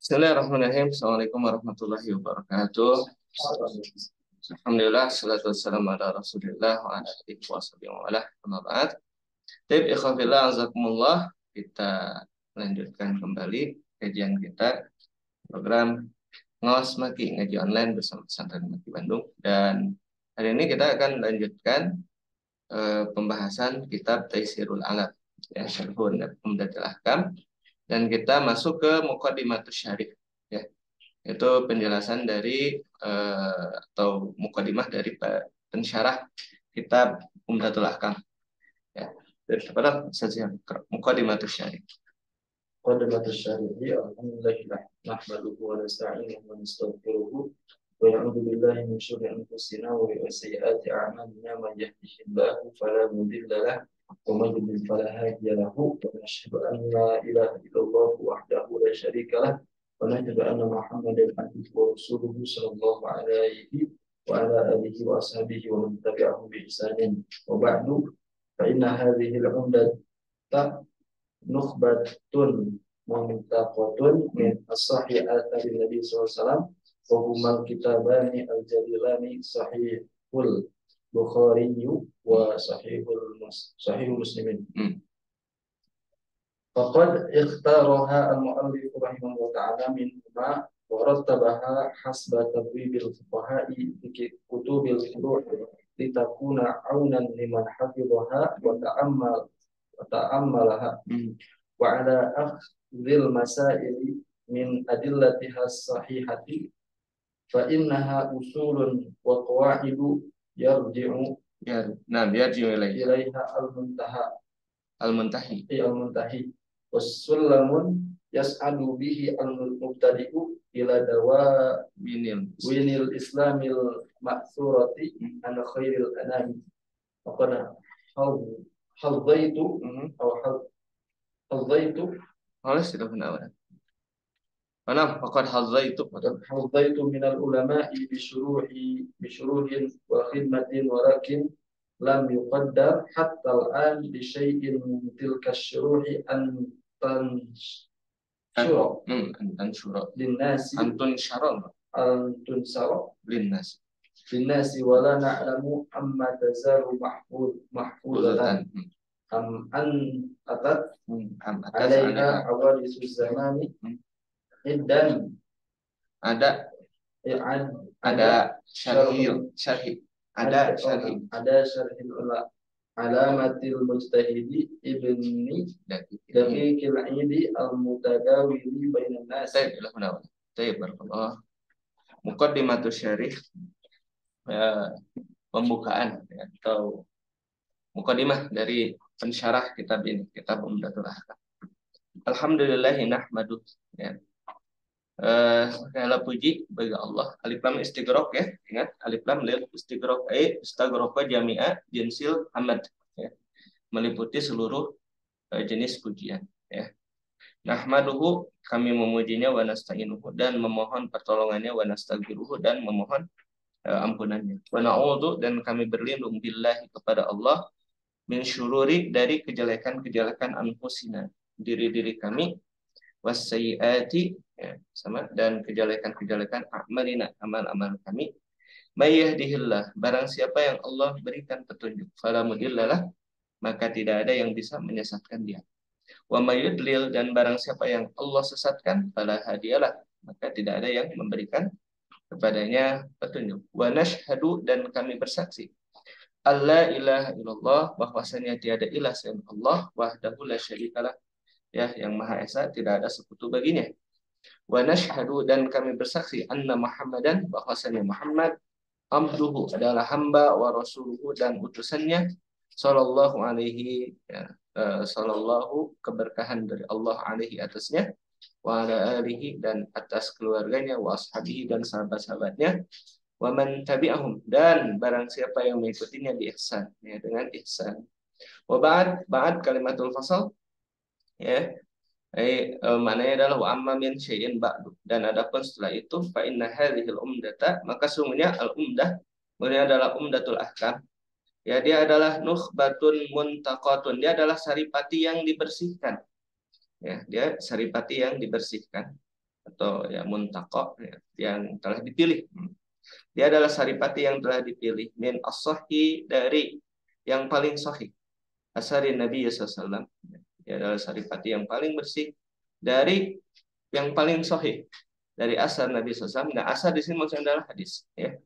Bismillahirrahmanirrahim. Assalamualaikum warahmatullahi wabarakatuh. Alhamdulillah, salatu wassalamu ala rasulillah wa ala alihi wa sahbihi wa ala amma ba'd. Taib ikhwafillah azakumullah. Kita lanjutkan kembali kajian kita program Ngawas Maki ngaji online bersama Pesantren Maki Bandung. Dan hari ini kita akan lanjutkan pembahasan kitab Taisirul Alam ya, Syarhun Umdatul Ahkam. Dan kita masuk ke Muqaddimatus Syarih ya. Itu penjelasan dari atau mukadimah dari pensyarah kitab Umdatul Ahkam ya. Dari kepada saja Muqaddimatus Syarih. Muqaddimatus Syarih. Alhamdulillah nahmaduhu wa nasta'inuhu wa nastaghfiruh wa na'udzu billahi min syururi anfusina wa min sayyiati a'malina man yahdihillahu fala mudilla lahu wa man yudlil fala hadiya lahu wa nashhadu an la ilaha illallah wahdahu la syarika lahu wa nashhadu anna Muhammadan abduhu wa rasuluhu sallallahu alaihi wa ala alihi wa ashabihi wa man tabi'ahum bi ihsanin wa ba'du fa inna hadhihi al-'umdata nukhbatun muntaqatun min as-sahihati Nabi sallallahu alaihi wasallam wa huma kitabani al-jalilani sahihul Bukhari wa sahih Muslimin. Faqad ikhtaraha al-mu'allif rahimahullah ta'ala min ma wa rattabaha hasba tabwibil fuqaha'i fi kutubil furu' litakuna 'aunan liman hafidhaha wa ta'ammalaha wa ala akhdhil masaili min adillatiha sahihati fa innaha usulun wa qawaidu yarji'u ilaiha al-muntahi wassullamun yas'adu bihi al-mubtadi'u ila winil islamil ma'thurati an khairil anami faqad حظيت من العلماء بشروح وخدمة ولكن لم يقدر حتى الآن لشيء من تلك الشروح أن تنشر للناس ولا نعلم أما تزال محفوظة أم أن أتت عليها حوادث الزمان إذن ada syarhi alamatil mujtahidi ibni daqiqil aidi al-mutadawili bainan nas. Muqaddimatus Syarih, pembukaan ya, atau mukadimah dari pensyarah kitab ini, kitab Umdatul Ahkam. Alhamdulillahi nahmaduh ya. Segala puji bagi Allah. Alif lam istighraq ya, ingat alif lam lil istighraq istaghraqa jami'a jinsil hamad ya, meliputi seluruh jenis pujian ya. Nahmaduhu, kami memujinya, wa nasta'inuhu, dan memohon pertolongannya, wa nastaghfiruhu, dan memohon ampunannya, wa na'udzu, dan kami berlindung billahi kepada Allah, min syururi, dari kejelekan-kejelekan anfusina, diri-diri kami, wassayiati ya, sama, dan kejelekan-kejelekan a'malina, amal-amal kami, may yahdihillah, barang siapa yang Allah berikan petunjuk, fala mudhillalah, maka tidak ada yang bisa menyesatkan dia. Wa may yudlil, dan barang siapa yang Allah sesatkan, fala hadiyalah, maka tidak ada yang memberikan kepadanya petunjuk. Wa nashhadu, dan kami bersaksi, alla ilaha illallah, bahwasanya tiada ilah selain Allah, wahdahu la syarikalah ya, yang maha esa, tidak ada sekutu baginya. Wa nashhadu, dan kami bersaksi, anna Muhammadan, bahwasanya Muhammad abduhu, adalah hamba, wa rasuluhu, dan utusannya, sallallahu alaihi ya, sallallahu, keberkahan dari Allah, alaihi, atasnya, wa ala alihi, dan atas keluarganya, wa ashabihi, dan sahabat-sahabatnya, wa man tabi'ahum, dan barang siapa yang mengikutinya bi ihsan ya, dengan ihsan. Wa ba'd kalimatul fasal ya, maknanya adalah wa amma min syai'in ba'du, dan adapun setelah itu fa inna hadhil umdata, maka sungguhnya al-umdah, maksudnya adalah Umdatul Ahkam ya, dia adalah nukhbatun muntaqatun, dia adalah saripati yang dibersihkan ya, dia saripati yang dibersihkan, atau ya muntaqo ya, yang telah dipilih. Dia adalah saripati yang telah dipilih min as-sahih dari yang paling sahih. Asari Nabi SAW. Dia adalah saripati yang paling bersih dari yang paling sahih dari asar Nabi SAW. Nah, asar di sini maksudnya adalah hadis. Ya.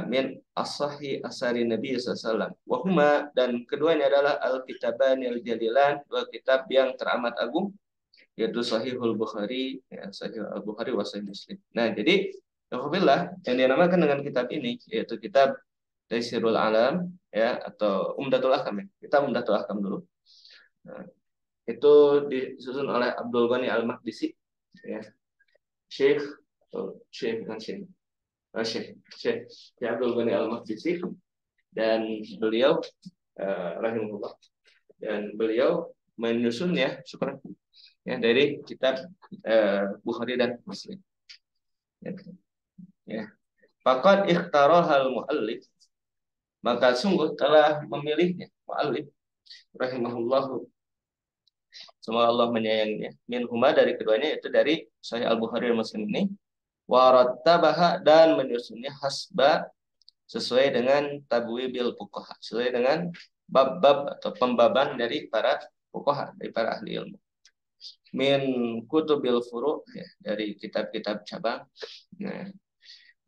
Min as-sahih asari Nabi SAW. Wahuma dan keduanya adalah al-kitaban al-jalilan, dua kitab yang teramat agung, yaitu Sahihul Bukhari, ya, Sahih Al-Bukhari wa Sahih Muslim. Nah, jadi alhamdulillah yang dinamakan dengan kitab ini yaitu kitab Taisirul Alam ya atau Umdatul Ahkam ya. Kita Umdatul Ahkam dulu. Nah, itu disusun oleh Abdul Ghani Al-Maqdisi ya. Syekh Syekh bukan Syekh. Syekh ya, Abdul Ghani Al-Maqdisi dan beliau rahimahullah dan beliau menyusun ya syukur ya dari kitab Bukhari dan Muslim. Ya. Faqad ikhtarahal muallif, maka sungguh telah memilihnya muallif rahimahullahu, semoga Allah menyayanginya, min huma dari keduanya, yaitu dari Sahih Al-Bukhari dan Muslim ini, warattabaha dan menyusunnya hasba sesuai dengan tabwibil fuqaha, sesuai dengan bab-bab atau pembaban dari para fuqaha, dari para ahli ilmu. Min kutubil furu' ya, dari kitab-kitab cabang. Nah,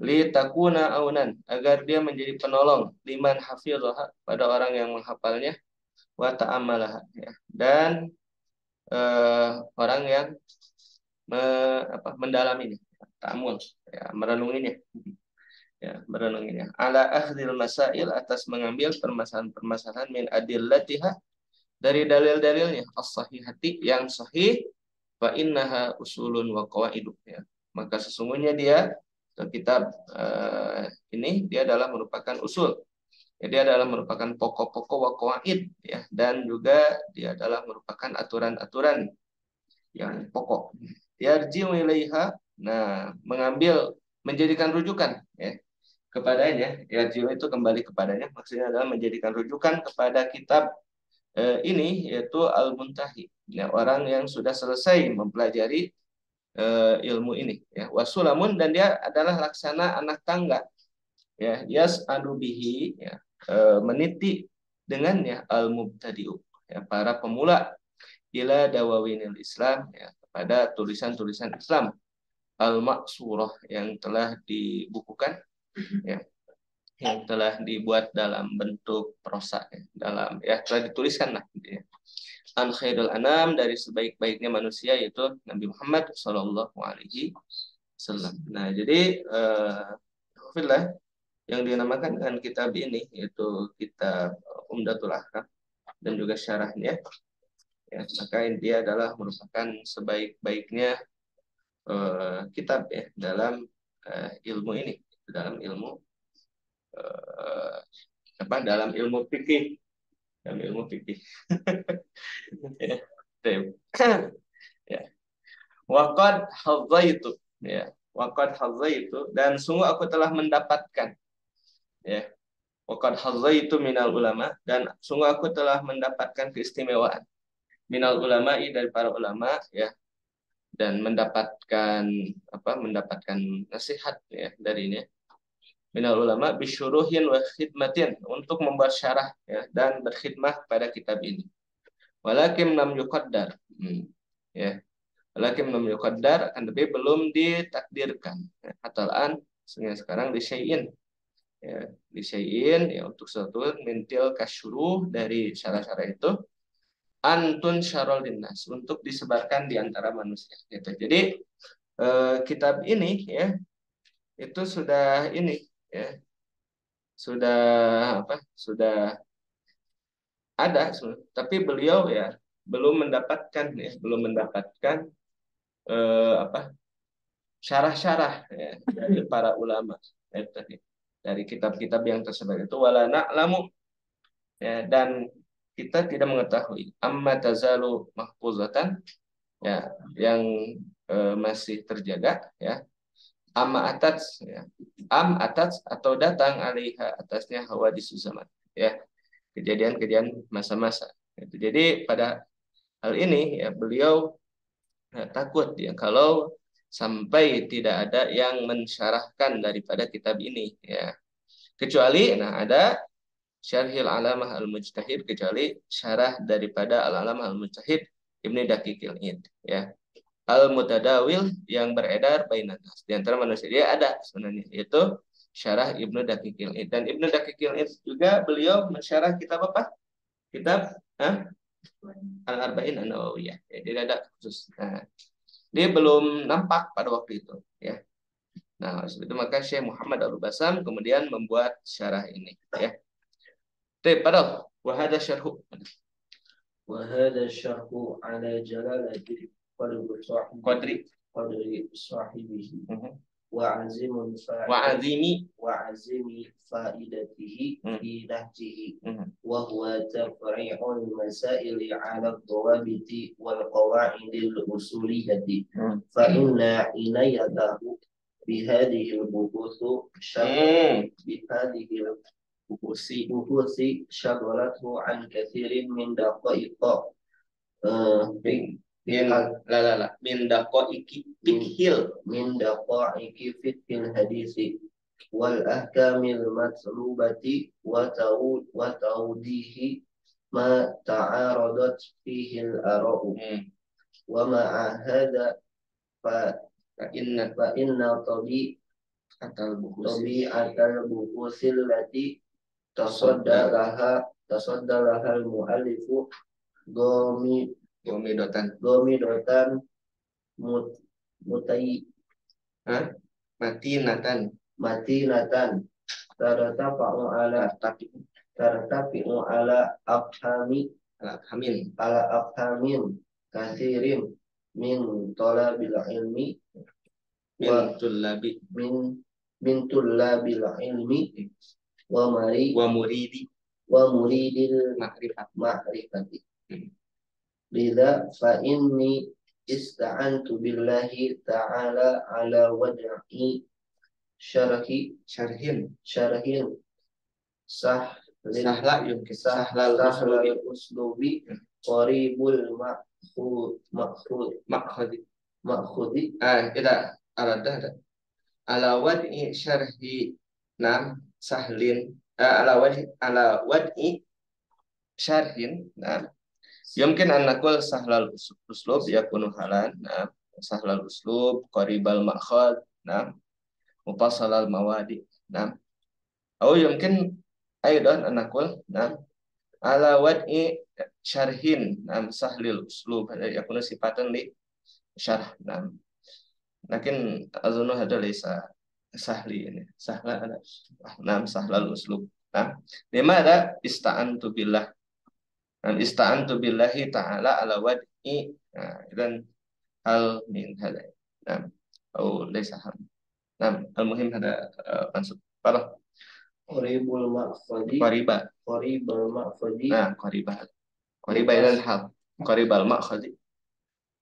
li takuna aunan, agar dia menjadi penolong, liman hafizha, pada orang yang menghafalnya, wa ta'amalaha ya, dan orang yang mendalaminya, ta'amul ya, merenunginya ya, merenunginya, ala akhdil masail, atas mengambil permasalahan-permasalahan, min adillatiha, dari dalil-dalilnya, as-sahihati, yang sahih, fa innaha usulun wa qawaidu ya, maka sesungguhnya dia kitab ini dia adalah merupakan usul. Jadi adalah merupakan pokok-pokok wa qawaid ya, dan juga dia adalah merupakan aturan-aturan yang pokok. Yarji'u ilaiha, nah mengambil, menjadikan rujukan ya kepadanya. Yarji'u itu kembali kepadanya, maksudnya adalah menjadikan rujukan kepada kitab ini, yaitu Al-Muntahi ya, orang yang sudah selesai mempelajari ilmu ini ya. Wasulamun, dan dia adalah laksana anak tangga ya, yas adubihi ya, meniti dengannya al-mubtadi'u ya, para pemula, ila dawawinil Islam ya, kepada tulisan-tulisan Islam al-maksurah, yang telah dibukukan ya, yang telah dibuat dalam bentuk prosa ya, dalam ya telah dituliskan lah gitu ya. An khairul anam, dari sebaik-baiknya manusia, yaitu Nabi Muhammad Shallallahu Alaihi Wasallam. Nah, jadi yang dinamakan dengan kitab ini yaitu kitab Umdatul Ahkam dan juga syarahnya ya, maka dia adalah merupakan sebaik-baiknya kitab ya dalam ilmu ini, dalam ilmu dalam ilmu fikih, dalam ilmu fikih. Ya. Waqad hadzaitu ya, waqad hadzaitu, dan sungguh aku telah mendapatkan ya, waqad hadzaitu minal ulama, dan sungguh aku telah mendapatkan keistimewaan minal ulama'i, dari para ulama ya, dan mendapatkan mendapatkan nasihat ya darinya, minal ulama bisyuruhin wa khidmatin, untuk membuat syarah ya, dan berkhidmah pada kitab ini. Walakin lam yuqaddar ya, walakin lam yuqaddar, akan tapi belum ditakdirkan ya, atalan sekarang disyai'in ya, disyai'in ya, untuk suatu mintil kasyuruh, dari syarah-syarah itu, antun syarol linnas, untuk disebarkan di antara manusia gitu. Jadi kitab ini ya itu sudah ini ya, sudah ada, tapi beliau ya belum mendapatkan ya, belum mendapatkan syarah-syarah ya, dari para ulama ya, dari kitab-kitab yang tersebar itu, wala na'lamu ya, dan kita tidak mengetahui amma tazalu mahfuzatan ya, yang masih terjaga ya, amma atats ya, atats, atau datang alaiha, atasnya hawadis zaman ya, kejadian-kejadian masa-masa gitu. Jadi pada hal ini ya beliau takut ya, kalau sampai tidak ada yang mensyarahkan daripada kitab ini, ya. Kecuali, nah, ada Syarhil Alamah Al-Mujtahid, kecuali syarah daripada Al-Alamah Al-Mujtahid Ibnu Daqiqil Id, ya. Al-Mutadawil yang beredar bainan nas. Di antara manusia dia ada sebenarnya, yaitu syarah Ibnu Daqiqil Id. Dan Ibnu Daqiqil Id juga beliau mensyarah kitab apa? Kitab Al-Arba'in An-Nawawiyah. Ya, dia ada khusus. Nah, dia belum nampak pada waktu itu, ya. Nah, sebab itu maka Syekh Muhammad Al-Basam kemudian membuat syarah ini, ya. Baik, padahal wahada syarhu. وهذا الشرح على جلالة Qadri. قدر صاحبه Mhm. وعزم Wa'azimi. وعزم فائدته في نهجه Mhm. وهو تفريع المسائل على الضوابط والقواعد الأصولية فإن عنايته بهذه البحوث البحوث شغلته عن كثير من دقائق min daqaiqi fiqhil من دقائق فقه الحديث والأحكام المطلوبة وتوضيح ما تعارضت فيه الآراء ومع هذا فإن طبيعة البحوث التي تصدى لها المؤلف gomidotan matinatan tartafi'u ala afhamin kathirin min talabil ilmi min tullabil ilmi wa muridil ma'rifati. Lidha fa inni ista'antu billahi ta'ala ala wad'i syarhin sahlal uslubi qaribul ma'khudi kita ada ala wad'i syarhi nam sahlin ala wad'i syarhin nam yumkin an naqul sahlal uslub yakunu halan, nah, sahlal uslub qaribal ma'khad, nah, mufassalal mawadi, nah, atau yumkin aidan an naqul, nah, ala wad'i syarhin, nah, sahlil uslub yakunu sifatan li syarh, nah, lakin azunu hada laysa sahli ini sahla ada, nah, sahlal uslub, nah, limada ista'antu billah. Dan ista'antu billahi ta'ala ala wad'i, dan hal min hada. Nah, atau laisa hal. Nah, al-muhim hada maksud. Parah. qaribul ma'khadi qaribul ma'khadi. Nah, qariba dan hal. Qaribal ma'khadi.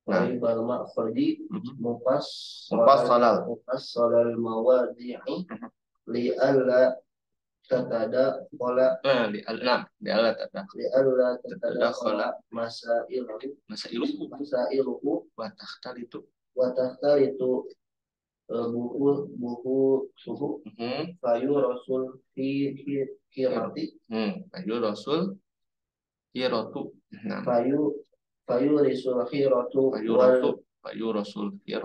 Qaribal ma'khadi mufassalal mawadi'i li alla tatada qala li alla tatada qala masailuhu wa takhtalitu buku suhu fayu rasul fi kirati fayu rasul kiratu fayu rasul kiratu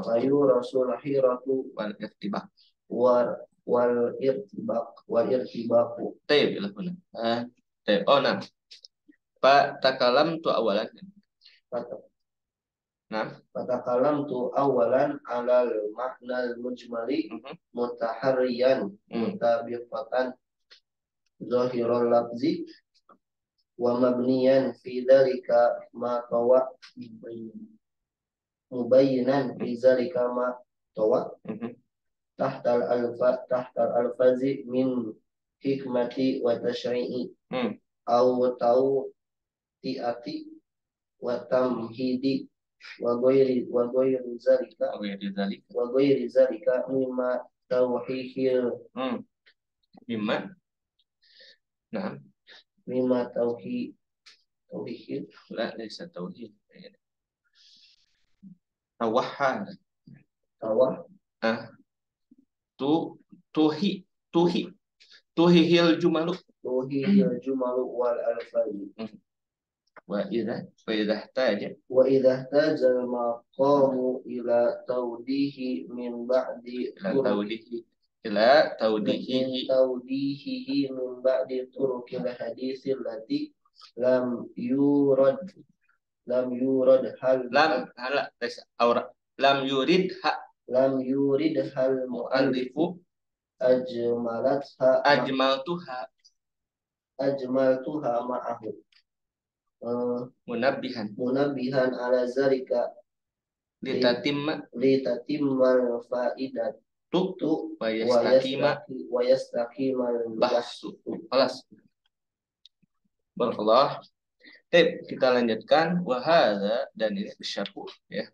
fayu rasul kiratu wal irtibaq tayyib ila huna tayyib nah Pak takalam tu awalan. Nah, fatakalam tu awalan alal makna mujmali mutaharriyan mutabiqatan zahirul lafzi wa mabniyan fi dzalika ma tawa mubayyinan fi dzalika ma tawa tahtal alfazi min hikmati wa tashri'i au tau tiati wa tamhidi wa ghairi zalika mimma tauhihil mimma tauhihil la laysa tauhid tawahhad Tawah. Tu tuhi tuhi tuhihil jumalu. Tuhihil jumalu wal alfayu. Wa idza taja al maqamu ila tawdihi min ba'di taudihihi min ba'di turukil haditsil lati lam yurad hal lam yurid hal mu'allifu ajmaltuha ma'ahu munabbihan ala zalika litatimmal fa'idat tu wa yastaqimal bahsu. Alas. Barakallah. Baik, kita lanjutkan wahada dan ini bisyarhu ya.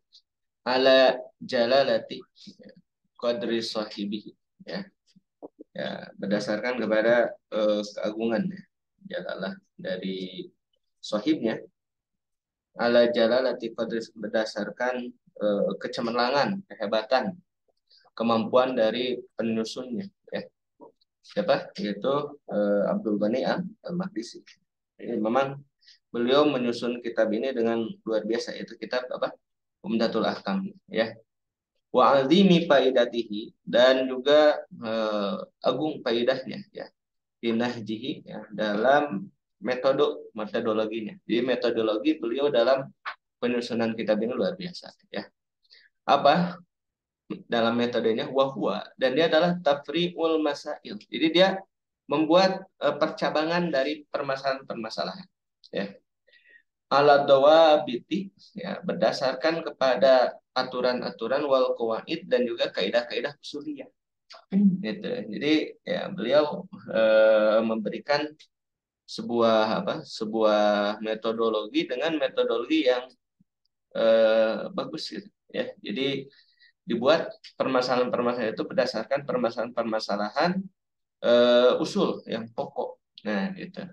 Ala jalalati qadri sahibihi ya. Ya, berdasarkan kepada keagungan ya. Jalalah dari sahibnya. Ala jalalati qadri berdasarkan kecemerlangan, kehebatan, kemampuan dari penyusunnya ya. Siapa? Yaitu Abdul Ghani Al-Maqdisi. Ini memang beliau menyusun kitab ini dengan luar biasa, yaitu kitab apa? Umdatul Ahkam ya. Wa azimi faidatihi, dan juga agung faidahnya ya. Binahjihi ya, dalam metodologinya. Jadi metodologi beliau dalam penyusunan kitab ini luar biasa ya. Apa? Dalam metodenya wahwa, dan dia adalah tafri'ul masail. Jadi dia membuat percabangan dari permasalahan-permasalahan ya. Ala dawabiti ya, berdasarkan kepada aturan-aturan wal qawaid dan juga kaidah-kaidah usuliyah. Gitu. Jadi ya beliau memberikan sebuah metodologi dengan metodologi yang bagus gitu ya. Jadi dibuat permasalahan-permasalahan itu berdasarkan permasalahan-permasalahan usul yang pokok. Nah, gitu.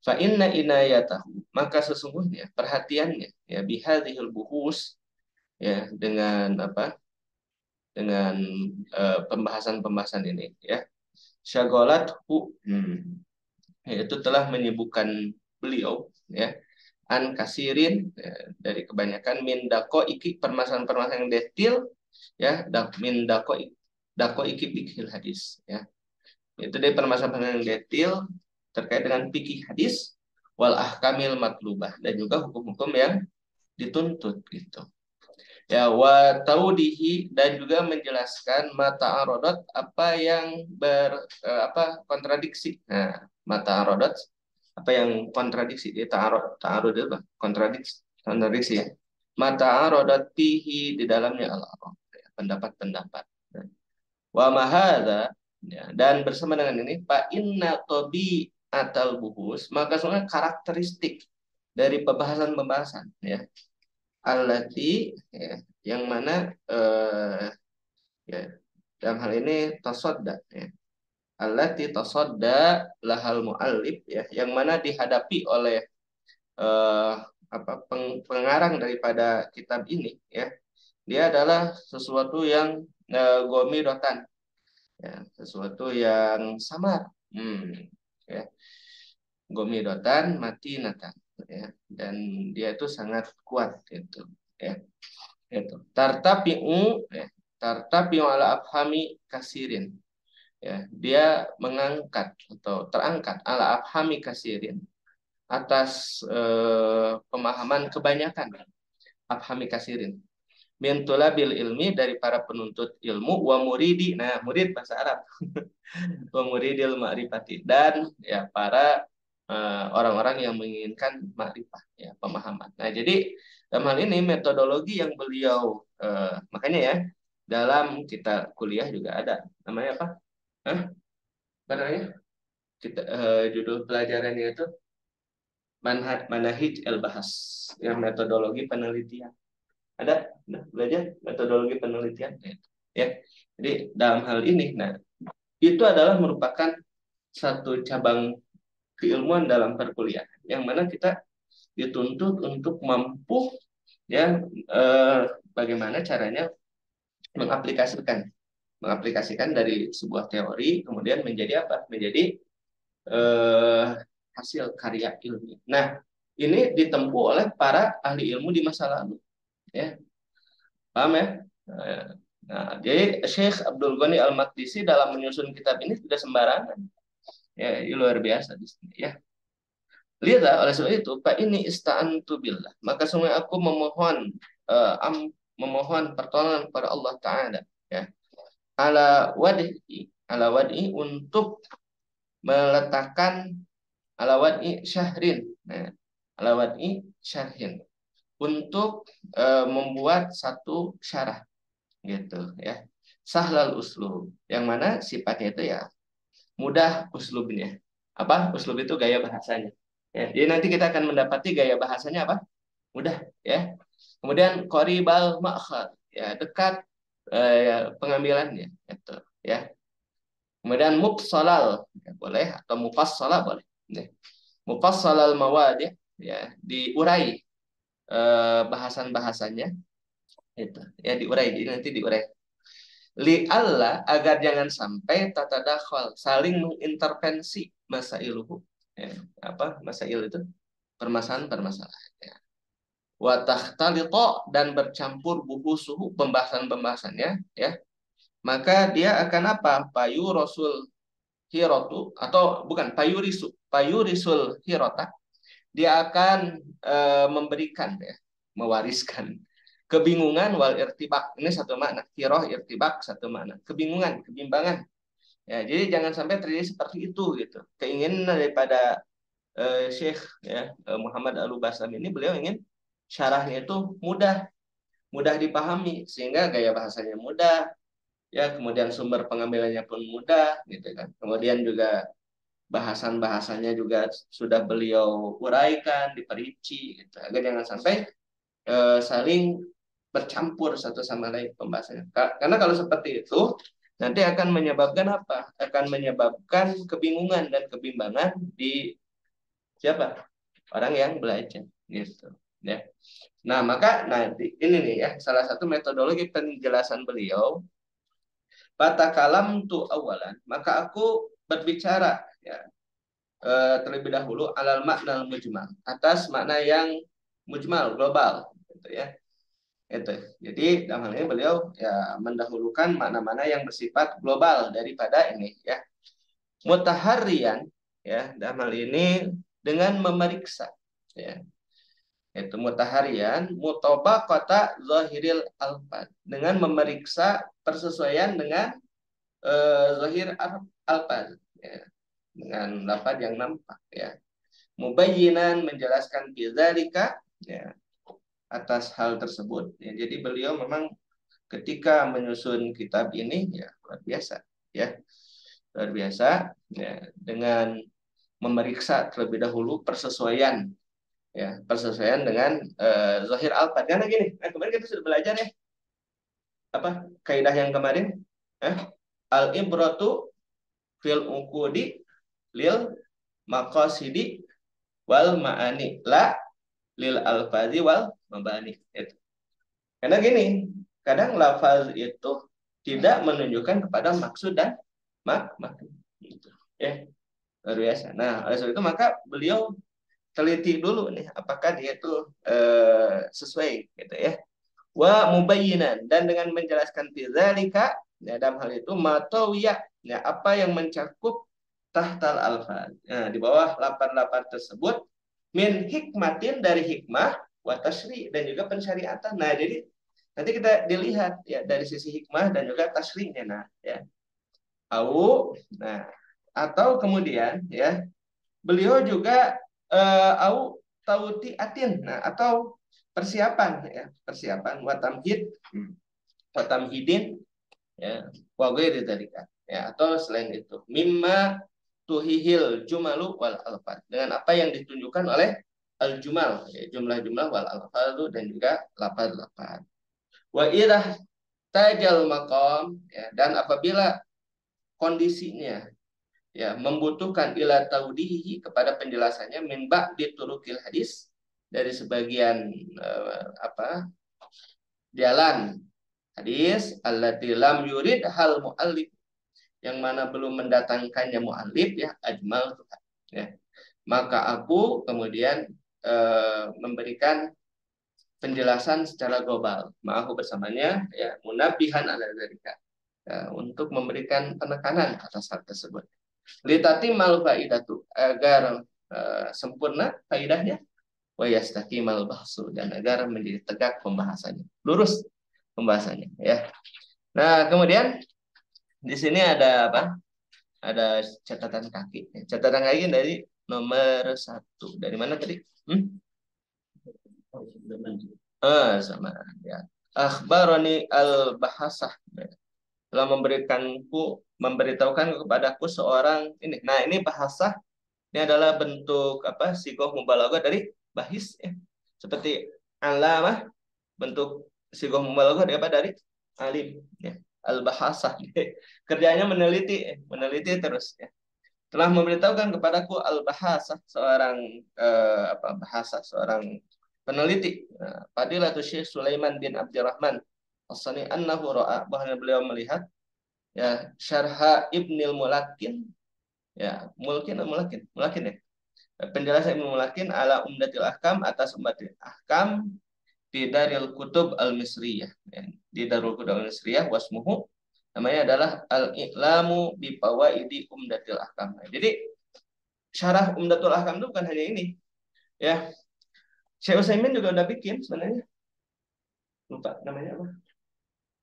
Fa inna inayatahu, maka sesungguhnya perhatiannya ya bihadhil buhus ya dengan apa? Dengan pembahasan-pembahasan ini ya. Syaghalathu yaitu telah menyibukkan beliau ya an kasirin ya, dari kebanyakan min iki permasalahan-permasalahan yang detail ya, min iki fikih hadis ya. Itu dari permasalahan yang detail terkait dengan fikih hadis wal ahkamil matlubah, dan juga hukum-hukum yang dituntut gitu. Ya, wa taudihi, dan juga menjelaskan mata arodat, apa yang kontradiksi. Nah, mata arodat apa yang kontradiksi, dia ta'arud itu kontradiksi ya. Mata arodat fihi, di dalamnya al-arad, pendapat-pendapat. Wa mahadza ya, dan bersama dengan ini fa inna tabi atal buhus, maka soalnya karakteristik dari pembahasan-pembahasan ya, allati ya, yang mana ya, dalam hal ini tasadda ya, allati tasadda lahal muallif ya, yang mana dihadapi oleh pengarang daripada kitab ini ya, dia adalah sesuatu yang gomirotan ya, sesuatu yang samar ya, gomirotan mati natan ya, dan dia itu sangat kuat gitu ya. Itu tartapiu ala afhami kasirin ya, dia mengangkat atau terangkat ala afhami kasirin, atas pemahaman kebanyakan, afhami kasirin min tulabil ilmi, dari para penuntut ilmu, wa muridi, nah murid bahasa Arab wa muridil ma'rifati, dan ya para orang-orang yang menginginkan makrifah ya, pemahaman. Nah, jadi dalam hal ini metodologi yang beliau makanya ya, dalam kita kuliah juga ada namanya apa? Apa namanya? Kita judul pelajarannya itu manahij al-bahas, yang metodologi penelitian. Ada belajar metodologi penelitian ya. Jadi dalam hal ini, nah itu adalah merupakan satu cabang keilmuan dalam perkuliahan yang mana kita dituntut untuk mampu ya bagaimana caranya mengaplikasikan dari sebuah teori kemudian menjadi apa? Menjadi eh, hasil karya ilmiah. Nah, ini ditempuh oleh para ahli ilmu di masa lalu, ya. Paham ya? Nah, jadi Syekh Abdul Ghani Al-Maqdisi dalam menyusun kitab ini tidak sembarangan. Ya, ini luar biasa di sini, ya. Lihatlah oleh sebab itu, Pak ini ista'antu billah. Maka sungguh aku memohon pertolongan kepada Allah Ta'ala, ya. Ala wadi untuk meletakkan ala wadi syahrin. Nah, ala wadi syahrin untuk membuat satu syarah gitu, ya. Sahlal uslub yang mana sifatnya itu ya mudah uslubnya. Apa? Uslub itu gaya bahasanya. Ya, jadi nanti kita akan mendapati gaya bahasanya apa? Mudah, ya. Kemudian qoribal ma'khad, ya, dekat pengambilannya gitu, ya. Kemudian mufsalal, ya, boleh, atau mufassala boleh. Ya. Mufassalal mawadi, ya, diurai bahasan-bahasanya itu. Ya, diurai, jadi nanti diurai. Li Allah agar jangan sampai tatadakhal saling mengintervensi masailuhu, ya, apa masail itu permasalahan-permasalahan, ya. Wa takhtalita dan bercampur buhusuhu pembahasan-pembahasannya, ya, maka dia akan apa? Payu Rasul Hirotu, atau bukan payurisul Hirota, dia akan memberikan, ya, mewariskan kebingungan wal irtibak. Ini satu makna. Hiroh irtibak satu makna. Kebingungan, kebimbangan. Ya, jadi jangan sampai terjadi seperti itu gitu. Keinginan daripada Syekh, ya, Muhammad Al-Basam ini, beliau ingin syarahnya itu mudah, mudah dipahami sehingga gaya bahasanya mudah, ya, kemudian sumber pengambilannya pun mudah gitu kan. Kemudian juga bahasan-bahasanya juga sudah beliau uraikan, diperinci gitu, agar jangan sampai saling bercampur satu sama lain pembahasannya. Karena kalau seperti itu nanti akan menyebabkan apa? Akan menyebabkan kebingungan dan kebimbangan di siapa? Orang yang belajar gitu, ya. Nah, maka nanti ini nih, ya, salah satu metodologi penjelasan beliau, bata kalam tu awalan, maka aku berbicara, ya, terlebih dahulu alal makna mujmal, atas makna yang mujmal, global gitu, ya. Itu. Jadi dalam hal ini beliau ya mendahulukan makna-makna yang bersifat global daripada ini, ya. Mutaharian, ya, dalam hal ini dengan memeriksa, ya. Itu mutaharian kota zahiril alfad, dengan memeriksa persesuaian dengan zahir alfad, ya, dengan lafaz yang nampak, ya. Mubayyinan menjelaskan bidzalika, ya, atas hal tersebut, ya. Jadi beliau memang ketika menyusun kitab ini ya luar biasa, ya, luar biasa, ya, dengan memeriksa terlebih dahulu persesuaian, ya, persesuaian dengan zahir al-fad. Karena gini, kemarin kita sudah belajar, ya, apa kaidah yang kemarin, al ibratu fil uqudi lil maqasidi wal ma'ani la lil alfazi wal mabani. Itu. Karena gini, kadang lafaz itu tidak menunjukkan kepada maksud dan makna. Gitu. Ya, luar biasa. Nah, oleh sebab itu maka beliau teliti dulu nih, apakah dia itu sesuai, gitu, ya. Wa mubayyinan, dan dengan menjelaskan fidzalika, ya, dalam hal itu matawiyah, ya, apa yang mencakup tahtal alfaz. Nah, di bawah lapan-lapan tersebut min hikmatin, dari hikmah, wa tasri, dan juga pensyariatan. Nah, jadi nanti kita dilihat, ya, dari sisi hikmah dan juga tasrinya. Nah, ya. Nah, atau kemudian, ya, beliau juga au tautiatin, nah, atau persiapan, ya, persiapan watamhidin, ya, wa ghairi dzalika, ya, atau selain itu mimma tuhihil jumalu wal alfad, dengan apa yang ditunjukkan oleh al jumal, ya, jumlah-jumlah wal alfadu, dan juga lafaz-lafaz. Wa idah tajal maqam, ya, dan apabila kondisinya, ya, membutuhkan ila taudihi, kepada penjelasannya, min ba'di turukil hadis, dari sebagian jalan Hadis allati lam yurid hal muallif, yang mana belum mendatangkannya muallif ya, ajmal ya. Maka aku kemudian memberikan penjelasan secara global, ma'ahu bersamanya ya, munabihan ala dzalika, ya, untuk memberikan penekanan atas hal tersebut. Litatimal faidatu, agar sempurna faidahnya, wa yastaqimal bahsu, dan agar menjadi tegak pembahasannya, lurus pembahasannya ya. Nah, kemudian di sini ada apa? Ada catatan kaki. Catatan kaki dari nomor 1. Dari mana tadi? Sama ya. Akhbarani al-bahasah, telah memberitahukan kepadaku seorang ini. Nah, ini bahasa ini adalah bentuk apa? Sigoh mubalaghah dari bahis ya. Seperti alamah, bentuk sigoh mubalaghah dari apa? Dari alim ya. Al-bahasah. Kerjanya meneliti terus ya. Telah memberitahukan kepadaku al-bahasah, seorang bahasa, seorang peneliti, Fadilatul Syekh Sulaiman bin Abdurrahman As-Sani, annahu ra'a, bahwa beliau melihat ya syarha Ibnul Mulakin, ya Mulakin ya, penjelasan Ibnu Mulakin ala Umdatil Ahkam, atas Umdatil Ahkam di Darul Kutub Al-Misriyah ya, di Darul Kutub Al-Misriyah, wasmuhu, namanya adalah Al-Iqlamu bi Fawaidi Umdatil Ahkam. Jadi syarah Umdatul Ahkam itu bukan hanya ini ya, Syekh Utsaimin juga udah bikin sebenarnya, lupa namanya apa,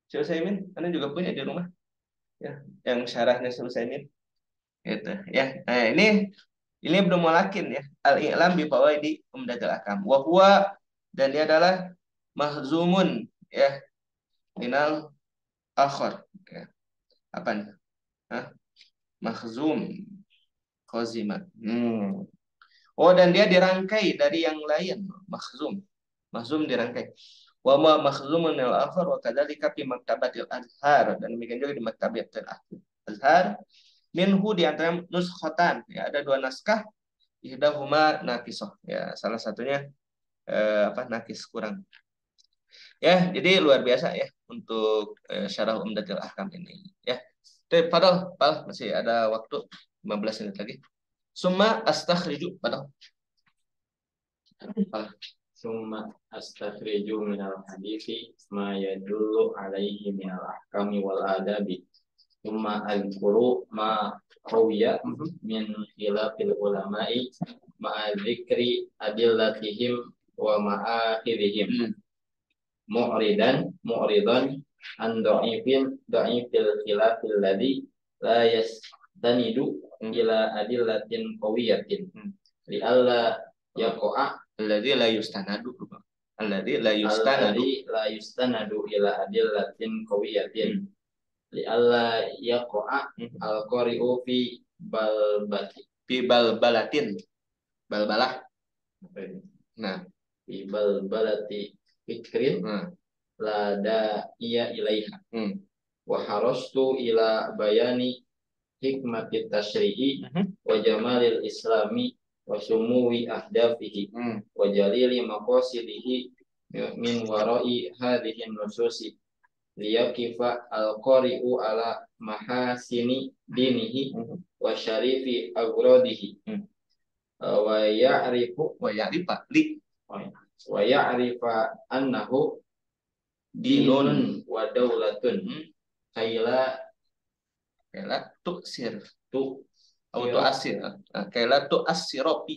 Syekh Utsaimin karena juga punya di rumah ya, yang syarahnya Syekh Utsaimin gitu ya. Nah, ini belum mulakin ya, Al-I'lam bi Fawaidi Umdatul Ahkam, wa huwa, dan dia adalah mahzumun ya, minal akhir ya. Apa nih? Mahzum, khazimah. Oh, dan dia dirangkai dari yang lain, mahzum. Mahzum dirangkai. Wa ma mahzumun al-akhar wa kadzalika fi maktabatil azhar, dan demikian juga di maktabatil azhar. Minhu, di antara nuskhatan ya, ada 2 naskah, ihdahuma nakisah ya, salah satunya nakis, kurang. Ya, jadi luar biasa ya untuk syarah Umdatul Ahkam ini ya. Padahal masih ada waktu 15 menit lagi. Summa astakhriju, padahal. Summa astakhriju minal hadithi ma yadullu alaihi minal ahkami wal adabi. Summa al-quru ma qawiya min khilafil ulama'i ma'a dzikri adillatihim wa ma'akhirihim. Mu'ridan an da'ifil khilafil ladhi la yastanidu ila adillatin qawiyatin li alla yaqa'a alladzi la yustanadu ila adillatin qawiyatin li alla yaqa'a al-qari'u fi balbalatin, balbalah. Nah, fi balbalati fikrin la da'iya ilaiha. Wa harastu ila bayani hikmatit tasyri'i wa jamalil islami wa sumuwi ahdafihi wa jalili maqasidihi min wara'i hadhihi nususi liyakifa al-qari'u ala mahasini dinihi wa syarifi agradihi wa ya'rifa annahu dinun wa daulatun kaila tu'sir auto asir kaila tu'assiro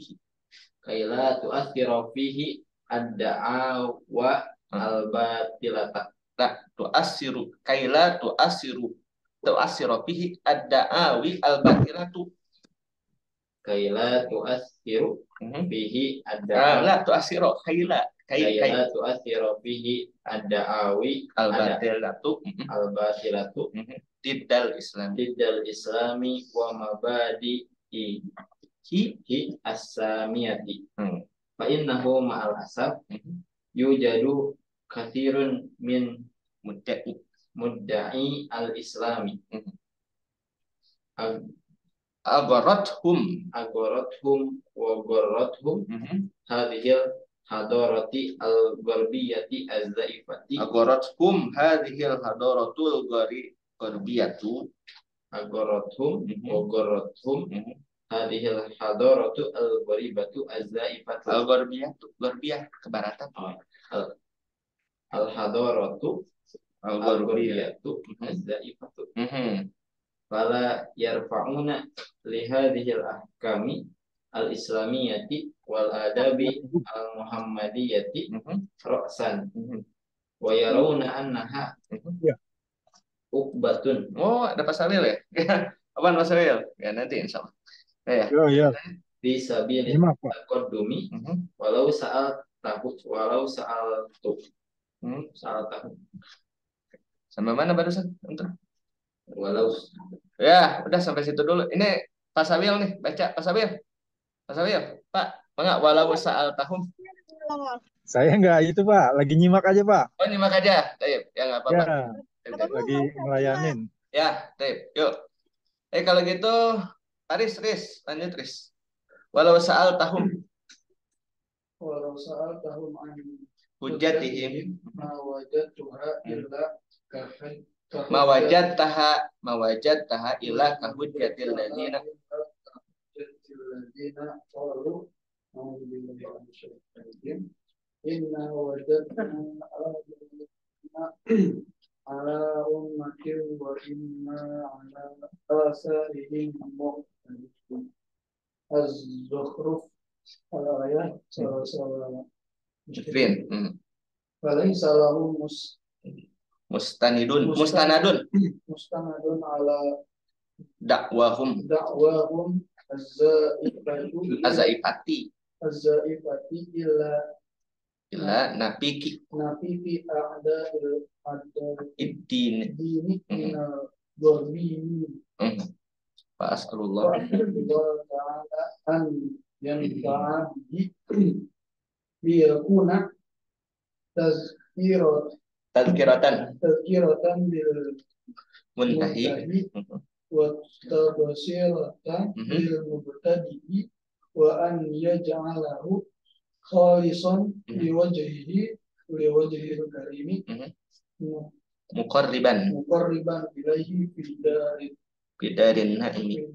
fihi ad-da'awa al-batilata. Tu'assiru kaila tu'assiro fihi ad-da'awi al-batilatu. Kaila tu'assiru fihi ad-da'awi la tu'assiro kaila tu'assiru fihi ad-da'awi al-batilatu diddal islami wa mabadi'i as-samiyati. Fa innahu ma'al asaf yujadu kathirun min mudda'i al-islami agarathum wa hadhil hadarati al-gharbiyati az-zaifati. Agorathum hadhil hadaratul gharbiyatu. Agorathum hadhil hadaratu al-gharibatu az-zaifatu. Gharbiyah kebaratan. Al-hadaratu al-gharibatu az-zaifatu. Fala yarfa'una li hadhil ahkami al-islamiyati wal adabi al-muhammadiyati ra'san wa yarawna annaha ukbatun. Oh, ada Pak Salil ya? Apaan Pak Salil? Ya nanti insya Allah. Ya. Ya. Di sabilil taqaddumi walau saat tahu Sampai mana barusan? Untuk walau ya, udah sampai situ dulu. Ini Pak Sabil nih, baca Pak Sabil. Pak Sabil, Pak, enggak walau sa'al tahum. Saya enggak itu Pak, lagi nyimak aja Pak. Oh, nyimak aja. Taib, ya enggak apa-apa. Ya, lagi ngelayanin. Ya, taib. Yuk. Kalau gitu, Riz, lanjut Riz. Walau sa'al tahum hujjatihim mawajadtaha illa kahujjatil ladzina inna wajadna ala ummatin wa inna ala asarihim muqtadun. Az-Zukhruf al-ayat salah. Jufrin. Falaysa lahum mustanadun ala dakwahum azaifati illa napiki a'da iddin dini minal gharbiyyin. Fa as'alullah ta'ala an yanfa'a bihi liyakuna tazkiratan bil muntahi wa tabsiratan bil mubtadi wa an yaj'alahu khalisan liwajhil karimi muqarriban ilaihi bidarin naimi.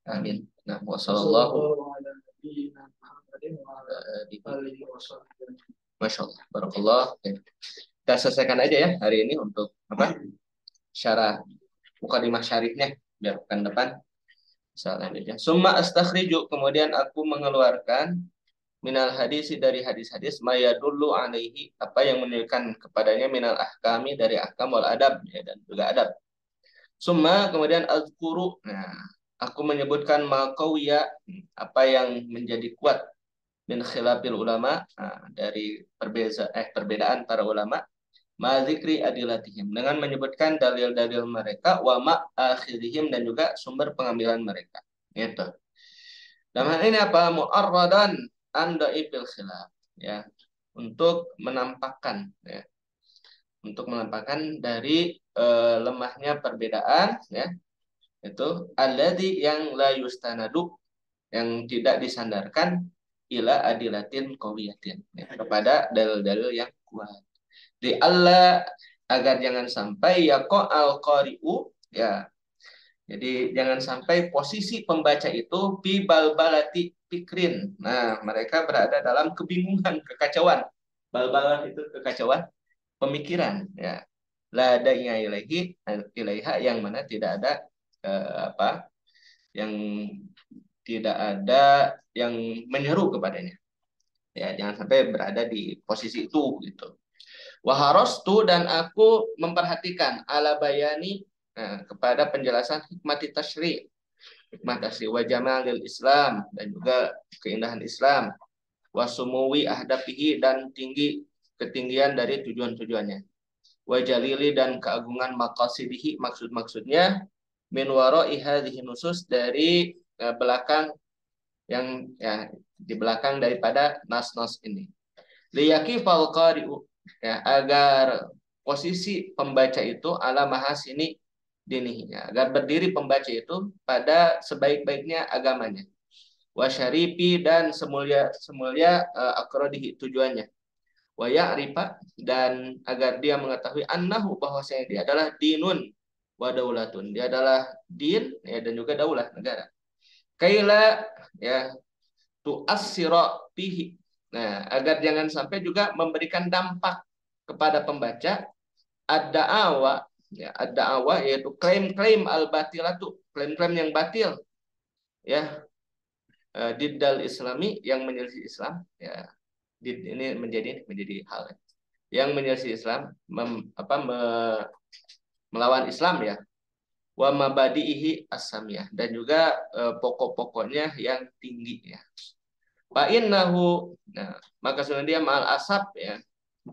Amin. Nah, wassallallahu ala nabiyyina Muhammadin wa ala alihi wasallam. Masyaallah, barakallah. Kita selesaikan aja ya hari ini untuk syarah mukadimah syarihnya biar pekan depan selanjutnya. Summa astakhriju, kemudian aku mengeluarkan minal hadisi, dari hadis-hadis, mayadullu alaihi, apa yang menunjukkan kepadanya, minal ahkami, dari ahkam, wal adab, ya, dan juga adab. Summa, kemudian azkuru, nah aku menyebutkan maqawiya, apa yang menjadi kuat, min khilafil ulama, dari perbedaan para ulama, ma zikri adilatihim, dengan menyebutkan dalil-dalil mereka, wa ma akhirihim, dan juga sumber pengambilan mereka. Gitu. Dalam hal ini apa? Mu'arradan anda ipil khilaf, ya, untuk menampakkan, ya, dari lemahnya perbedaan, ya, itu alladzi yang la yustanadu, yang tidak disandarkan, ila adilatin qawiyatin, ya, kepada dalil-dalil yang kuat. Di Allah, agar jangan sampai yaqa'al qari'u, ya, jadi jangan sampai posisi pembaca itu fi balbalati pikrin. Nah, mereka berada dalam kebingungan, kekacauan. Balbalah itu kekacauan pemikiran, ya. La da'iya ilaiha, yang mana tidak ada yang tidak ada yang menyeru kepadanya. Ya, jangan sampai berada di posisi itu, gitu. Waharastu, dan aku memperhatikan ala bayani, kepada penjelasan hikmati tasyri', hikmah tasyri' wa jamalil Islam, dan juga keindahan Islam, wa sumuwi ahdafihi, dan ketinggian dari tujuan-tujuannya, wa jalili, dan keagungan maqasidihi, maksud-maksudnya, min wara'i hadhihi nusus, dari belakang, yang, ya, di belakang daripada nas-nas ini, liyaqifal qari'u, ya, agar posisi pembaca itu ala mahasini dinihinya, agar berdiri pembaca itu pada sebaik-baiknya agamanya. wa syarifi dan semulia akrodihi tujuannya, wa ya'rifa dan agar dia mengetahui annahu bahwasanya dia adalah dinun wa daulatun, dia adalah din ya dan juga daulah negara. Kaila ya tu'assira fihi. Nah, agar jangan sampai juga memberikan dampak kepada pembaca ad-da'awa ya, ad-da'awa yaitu klaim-klaim al-batilatu, klaim-klaim yang batil ya, diddal islami yang menyelisih Islam ya. Ini menjadi hal yang menyelisih Islam, melawan Islam ya, wa mabadihi as-samiyah dan juga pokok-pokoknya yang tinggi ya. Fa innahu, nah maka sebenarnya dia ma'al asab ya,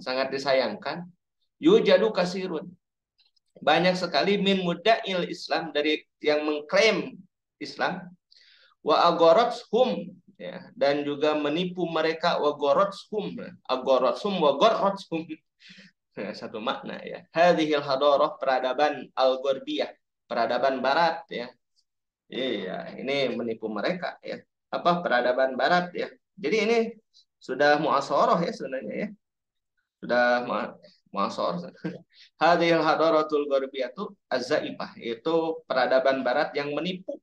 sangat disayangkan, yujadu kasirun, banyak sekali min mudda'il Islam, dari yang mengklaim Islam, wa agorothum ya, dan juga menipu mereka, wa gorothum wa gorothum ya, satu makna ya. Hadhil hadarah, peradaban al-gharbiyah, peradaban barat ya. Iya, ini menipu mereka ya. Apa peradaban barat ya. Jadi ini sudah muasharah ya sebenarnya ya. Sudah muasharah. Hadhil hadaratul gharbiyatu az-zaifah, itu peradaban barat yang menipu.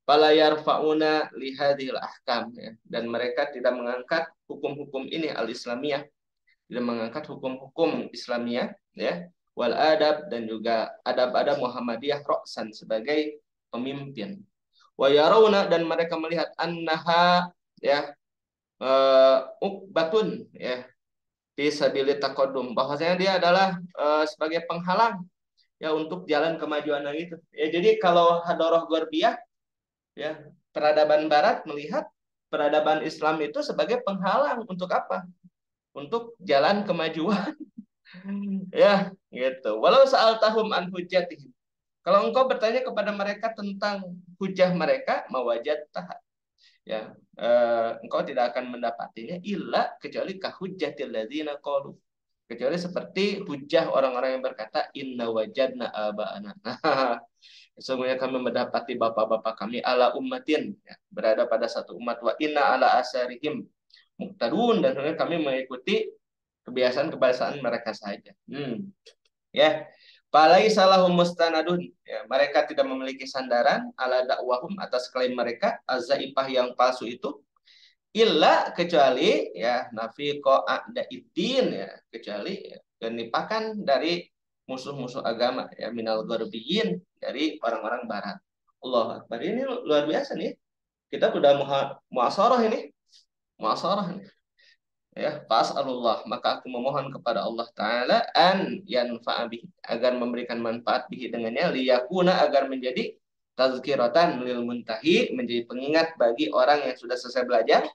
Fala yarfa'una li hadhil ahkam ya. Dan mereka tidak mengangkat hukum-hukum ini al-islamiyah, tidak mengangkat hukum-hukum Islamiyah ya, wal adab dan juga adab-adab Muhammadiyah ra'san sebagai pemimpin. Wa yarawna dan mereka melihat annaha ya ukbatun ya fi sabilit taqaddum, bahwasanya dia adalah sebagai penghalang ya untuk jalan kemajuan itu. Ya, jadi kalau hadarah gharbiyah ya, peradaban barat melihat peradaban Islam itu sebagai penghalang untuk apa? Untuk jalan kemajuan. Ya, gitu. Walau sa'altahum an hujjatihim. Kalau engkau bertanya kepada mereka tentang hujah mereka, mawajadtah. Ya, engkau tidak akan mendapatinya illa kecuali kahujjatil ladzina qalu. Kecuali seperti hujah orang-orang yang berkata inna wajadna aba'ana. Sesungguhnya kami mendapati bapak-bapak kami ala ummatin ya, berada pada satu umat, wa inna ala asarihim muqtadun, dan kami mengikuti kebiasaan mereka saja. Ya, falaisa lahum mustanadun ya, mereka tidak memiliki sandaran ala dakwahum atas klaim mereka az-zaifah yang palsu itu, illa kecuali ya nafiqa a'daiddin ya, kecuali ya, penipakan dari musuh-musuh agama ya, minal gharbiyyin, dari orang-orang barat. Allahu Akbar. Ini luar biasa nih. Kita sudah muasharah ini. Muasharah ini. Ya, fas'alullah, maka aku memohon kepada Allah taala an yanfa'a bihi, agar memberikan manfaat bihi dengannya, liyakuna, agar menjadi tazkiratan lil muntahi, menjadi pengingat bagi orang yang sudah selesai belajar,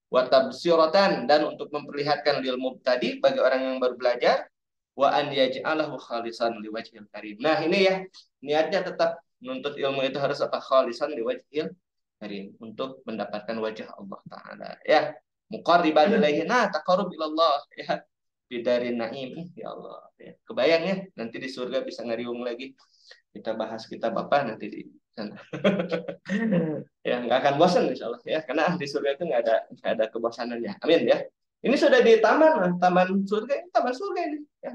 wa tabsiratan, dan untuk memperlihatkan lil mubtadi, bagi orang yang baru belajar, wa an yaj'alahu khalisan liwajhil karim. Nah, ini ya, niatnya tetap menuntut ilmu itu harus apa? Khalisan liwajhil karim, untuk mendapatkan wajah Allah taala ya. Muqarriban ilaihi, nah taqarrub ilallah ya, bidarin naim ya Allah ya. Kebayang ya, nanti di surga bisa ngariung lagi. Kita bahas kitab apa nanti di sana. Ya, nggak akan bosan insyaallah ya, karena di surga itu nggak ada kebosanannya. Amin ya. Ini sudah di taman surga, ini taman surga ini ya.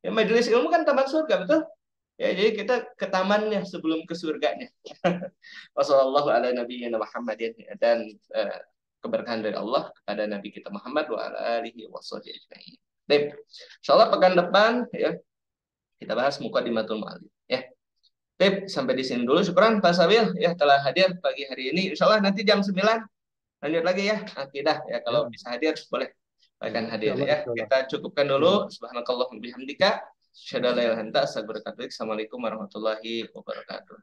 Ya, majelis ilmu kan taman surga, betul? Ya, jadi kita ke tamannya sebelum ke surganya. Wassallallahu ala nabiyyina Muhammadin, dan keberkahan dari Allah kepada Nabi kita Muhammad wa ala alihi washabihi ajmain. Baik. Insyaallah pekan depan ya kita bahas muqaddimatul mu'allif ya. Baik, sampai di sini dulu. Syukran Pak Sabil ya telah hadir pagi hari ini. Insyaallah nanti jam 9 lanjut lagi ya akidah ya, kalau bisa hadir boleh akan hadir ya. Kita cukupkan dulu. Subhanakallahumma bihamdika asyhadu an la ilaha illa anta astaghfiruka wa atubu ilaik. Assalamualaikum warahmatullahi wabarakatuh.